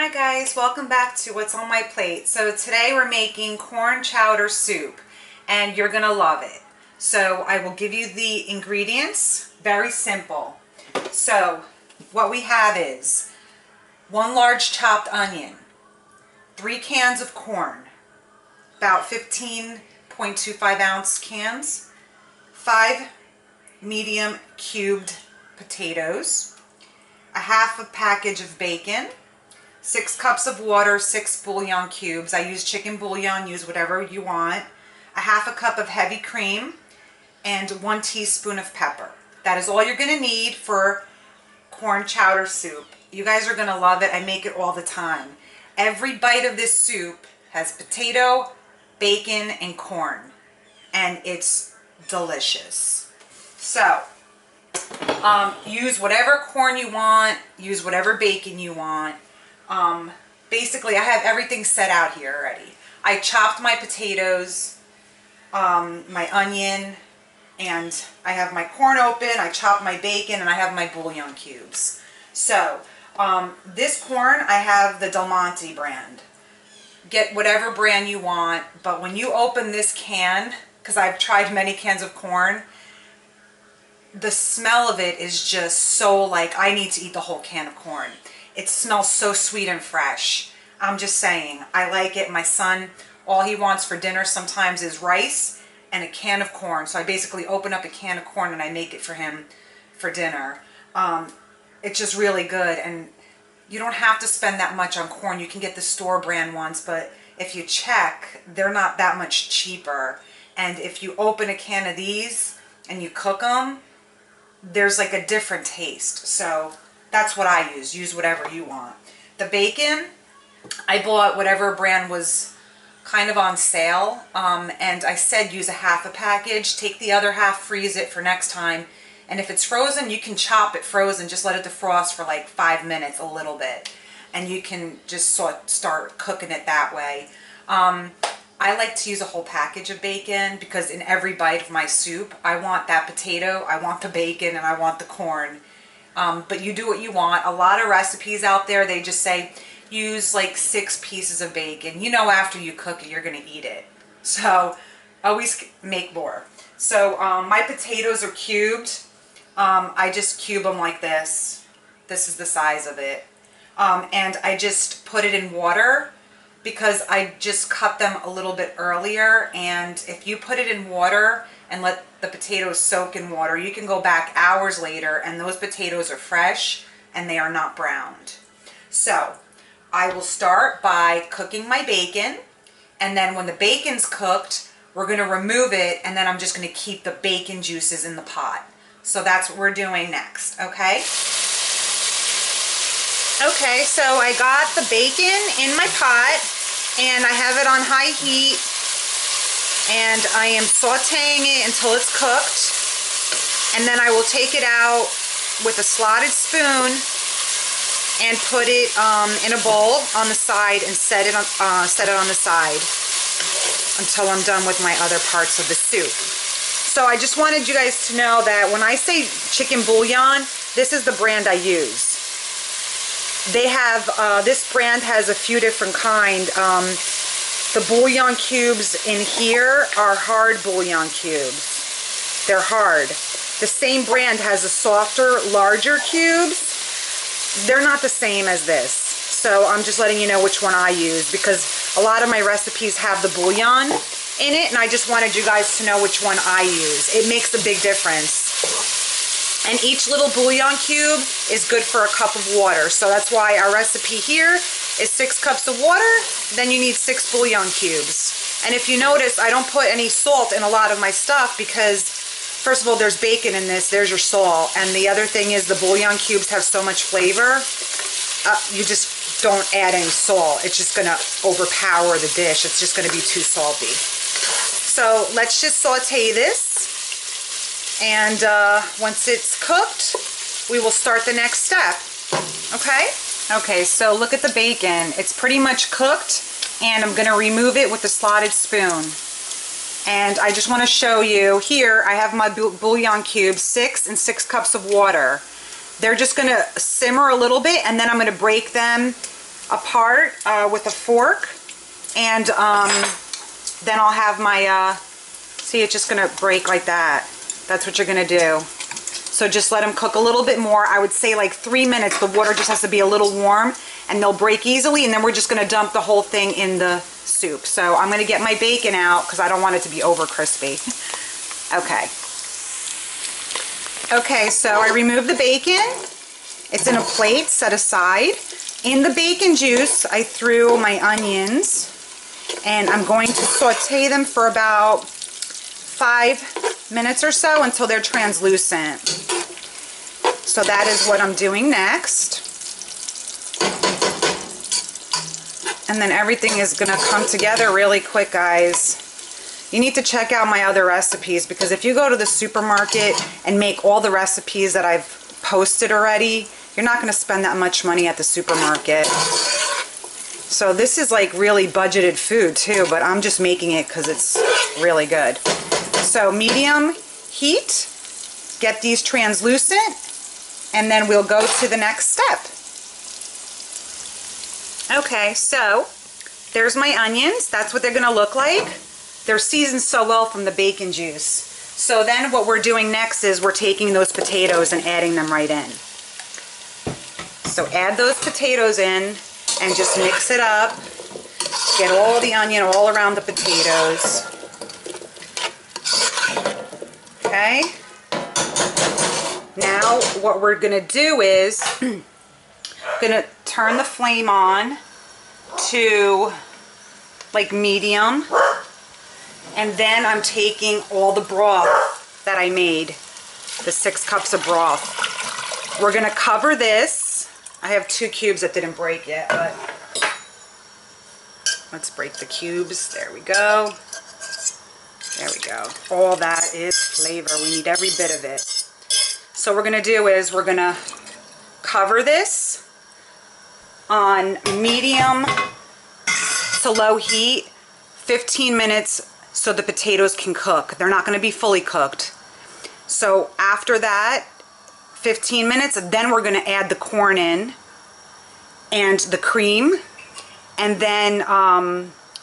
Hi guys, welcome back to What's on My Plate. So today we're making corn chowder soup and you're gonna love it. So I will give you the ingredients, very simple. So what we have is 1 large chopped onion, 3 cans of corn, about 15.25 ounce cans, 5 medium cubed potatoes, a half a package of bacon, 6 cups of water, 6 bouillon cubes. I use chicken bouillon, use whatever you want. A half a cup of heavy cream and 1 teaspoon of pepper. That is all you're going to need for corn chowder soup. You guys are going to love it. I make it all the time. Every bite of this soup has potato, bacon, and corn. And it's delicious. So, use whatever corn you want. Use whatever bacon you want. Basically I have everything set out here already. I chopped my potatoes, my onion, and I have my corn open, I chopped my bacon, and I have my bouillon cubes. So, this corn, I have the Del Monte brand. Get whatever brand you want, but when you open this can, because I've tried many cans of corn, the smell of it is just so like, I need to eat the whole can of corn. It smells so sweet and fresh. I'm just saying, I like it. My son, all he wants for dinner sometimes is rice and a can of corn. So I basically open up a can of corn and I make it for him for dinner. It's just really good, and you don't have to spend that much on corn. You can get the store brand ones, but if you check, they're not that much cheaper. And if you open a can of these and you cook them, there's like a different taste. So that's what I use. Use whatever you want. The bacon, I bought whatever brand was kind of on sale, and I said use a half a package. Take the other half, freeze it for next time, and if it's frozen, you can chop it frozen. Just let it defrost for like 5 minutes, a little bit, and you can just start cooking it that way. I like to use a whole package of bacon because in every bite of my soup, I want that potato, I want the bacon, and I want the corn. But you do what you want. A lot of recipes out there, they just say use like 6 pieces of bacon. You know, after you cook it, you're going to eat it. So always make more. So my potatoes are cubed. I just cube them like this. This is the size of it. And I just put it in water because I just cut them a little bit earlier. And if you put it in water and let the potatoes soak in water, you can go back hours later and those potatoes are fresh and they are not browned. So I will start by cooking my bacon, and then when the bacon's cooked, we're going to remove it, and then I'm just going to keep the bacon juices in the pot. So that's what we're doing next, okay? Okay, so I got the bacon in my pot and I have it on high heat. And I am sauteing it until it's cooked, and then I will take it out with a slotted spoon and put it in a bowl on the side and set it on the side until I'm done with my other parts of the soup. So I just wanted you guys to know that when I say chicken bouillon, this is the brand I use. They have, this brand has a few different kinds. The bouillon cubes in here are hard bouillon cubes. They're hard. The same brand has a softer, larger cubes. They're not the same as this. So I'm just letting you know which one I use because a lot of my recipes have the bouillon in it, and I just wanted you guys to know which one I use. It makes a big difference. And each little bouillon cube is good for a cup of water. So that's why our recipe here is 6 cups of water, then you need 6 bouillon cubes. And if you notice, I don't put any salt in a lot of my stuff because, first of all, there's bacon in this, there's your salt. And the other thing is the bouillon cubes have so much flavor, you just don't add any salt. It's just gonna overpower the dish. It's just gonna be too salty. So let's just saute this. And once it's cooked, we will start the next step, okay? Okay, so look at the bacon. It's pretty much cooked, and I'm gonna remove it with the slotted spoon. And I just wanna show you, here I have my bouillon cubes, 6 and 6 cups of water. They're just gonna simmer a little bit, and then I'm gonna break them apart with a fork, and then I'll have my, see, it's just gonna break like that. That's what you're gonna do. So just let them cook a little bit more. I would say like 3 minutes. The water just has to be a little warm and they'll break easily, and then we're just gonna dump the whole thing in the soup. So I'm gonna get my bacon out because I don't want it to be over crispy. Okay. Okay, so I removed the bacon. It's in a plate set aside. In the bacon juice, I threw my onions, and I'm going to saute them for about 5 minutes or so until they're translucent. So that is what I'm doing next. And then everything is going to come together really quick, guys. You need to check out my other recipes, because if you go to the supermarket and make all the recipes that I've posted already, you're not going to spend that much money at the supermarket. So this is like really budgeted food too, but I'm just making it because it's really good. So medium heat, get these translucent, and then we'll go to the next step. Okay, so there's my onions. That's what they're going to look like. They're seasoned so well from the bacon juice. So then what we're doing next is we're taking those potatoes and adding them right in. So add those potatoes in and just mix it up. Get all the onion all around the potatoes. Okay. Now what we're going to do is going to turn the flame on to like medium. And then I'm taking all the broth that I made, the 6 cups of broth. We're going to cover this. I have 2 cubes that didn't break yet, but let's break the cubes. There we go. There we go. All that is flavor. We need every bit of it. So what we're going to do is we're going to cover this on medium to low heat, 15 minutes, so the potatoes can cook. They're not going to be fully cooked. So after that 15 minutes, then we're going to add the corn in and the cream, and then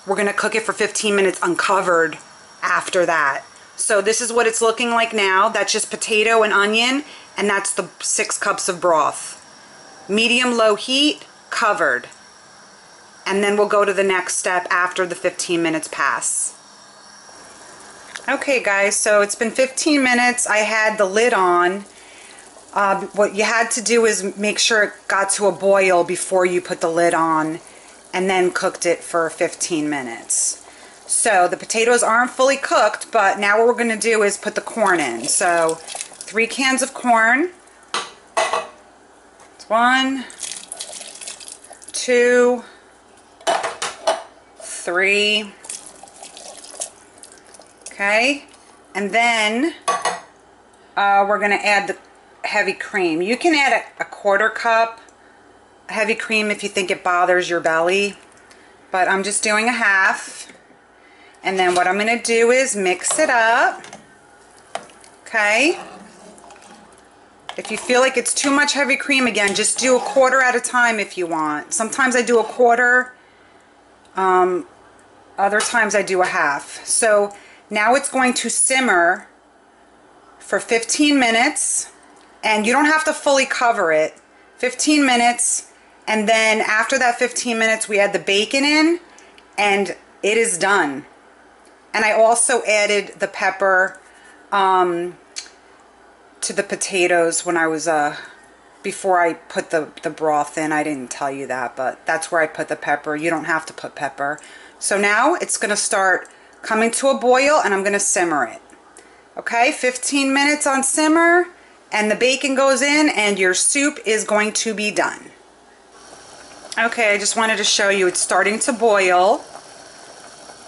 we're going to cook it for 15 minutes uncovered after that. So this is what it's looking like now. That's just potato and onion, and that's the 6 cups of broth. Medium low heat, covered. And then we'll go to the next step after the 15 minutes pass. Okay guys, so it's been 15 minutes. I had the lid on. What you had to do is make sure it got to a boil before you put the lid on, and then cooked it for 15 minutes. So the potatoes aren't fully cooked, but now what we're going to do is put the corn in. So 3 cans of corn. It's 1, 2, 3. Okay, and then we're going to add the heavy cream. You can add a 1/4 cup heavy cream if you think it bothers your belly, but I'm just doing a half. And then what I'm going to do is mix it up. Okay, if you feel like it's too much heavy cream, again, just do a 1/4 at a time if you want. Sometimes I do a 1/4, other times I do a half. So now it's going to simmer for 15 minutes, and you don't have to fully cover it. 15 minutes, and then after that 15 minutes we add the bacon in, and it is done. And I also added the pepper to the potatoes when I was before I put the broth in. I didn't tell you that, but that's where I put the pepper. You don't have to put pepper. So now it's going to start coming to a boil, and I'm going to simmer it. Okay, 15 minutes on simmer, and the bacon goes in, and your soup is going to be done. Okay, I just wanted to show you it's starting to boil.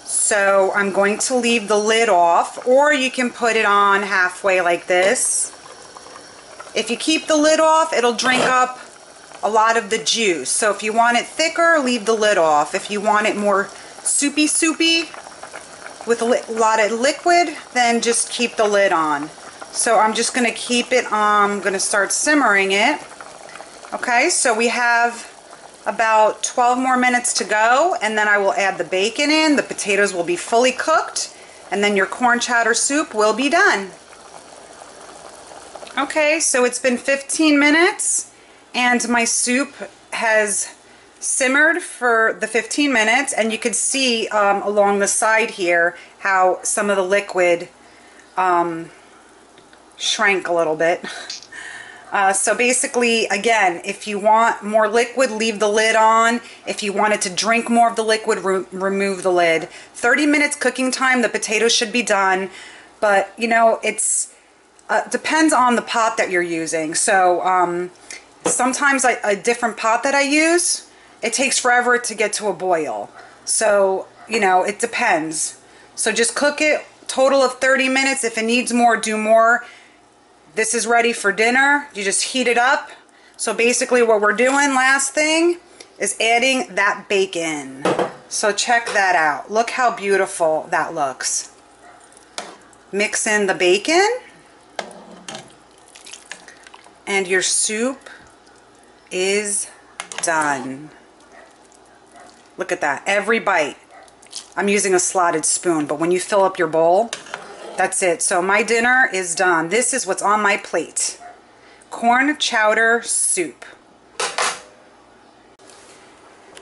So I'm going to leave the lid off, or you can put it on halfway like this. If you keep the lid off, it'll drink up a lot of the juice. So if you want it thicker, leave the lid off. If you want it more soupy with a lot of liquid, then just keep the lid on. So I'm just going to keep it on. I'm going to start simmering it. Okay, so we have about 12 more minutes to go, and then I will add the bacon in. The potatoes will be fully cooked, and then your corn chowder soup will be done. Okay, so it's been 15 minutes, and my soup has simmered for the 15 minutes, and you can see along the side here how some of the liquid shrank a little bit. So basically, again, if you want more liquid, leave the lid on. If you wanted to drink more of the liquid, remove the lid. 30 minutes cooking time, the potatoes should be done. But, you know, it's depends on the pot that you're using. So sometimes a different pot that I use, it takes forever to get to a boil. So, you know, it depends. So just cook it, total of 30 minutes. If it needs more, do more. This is ready for dinner. You just heat it up. So basically what we're doing, last thing, is adding that bacon. So check that out. Look how beautiful that looks. Mix in the bacon. And your soup is done. Look at that. Every bite. I'm using a slotted spoon, but when you fill up your bowl, that's it. So my dinner is done. This is what's on my plate. Corn chowder soup.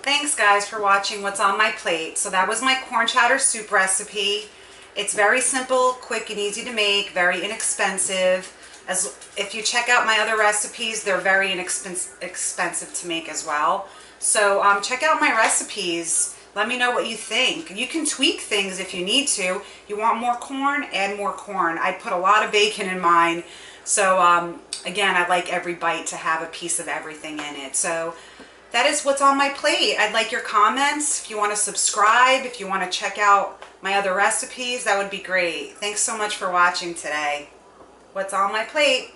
Thanks guys for watching what's on my plate. So that was my corn chowder soup recipe. It's very simple, quick and easy to make, very inexpensive. If you check out my other recipes, they're very inexpensive to make as well. So check out my recipes. Let me know what you think. You can tweak things if you need to. You want more corn? Add more corn. I put a lot of bacon in mine. So again, I like every bite to have a piece of everything in it. So that is what's on my plate. I'd like your comments. If you want to subscribe, if you want to check out my other recipes, that would be great. Thanks so much for watching today. What's on my plate?